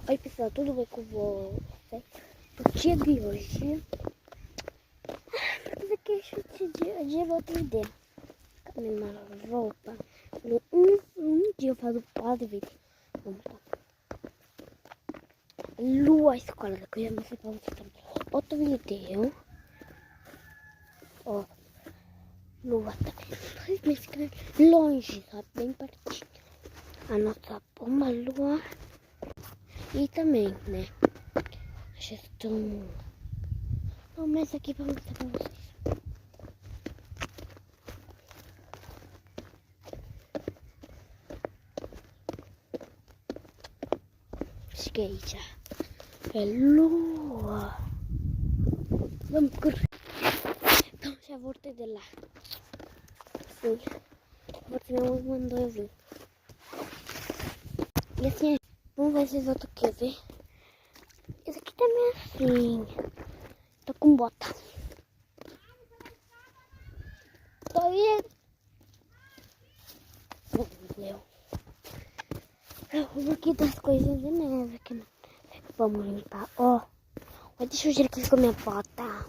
Oi pessoal, tudo bem com vocês? O dia de hoje fazer que hoje eu vou ter ideia. Com a minha roupa. Um dia eu faço quase vídeo. Vamos lá. Lua escola, que eu já mostrei pra vocês também. Outro vídeo. Ó. Lua também. Vocês me escrevem longe, sabe? Bem pertinho. A nossa pomba lua. E também, né? A gestão. Começa aqui pra mostrar pra vocês. Cheguei já. É lua. Vamos correr. Então já voltei de lá. Sim. Porque minha mãe mandou eu vir. E assim, vamos ver se os outros querem ver. Esse aqui também é assim. Tô com bota. Tô indo. Eu aqui das coisas de neve aqui. Vamos limpar. Ó. Olha a sujeira que ficou minha bota.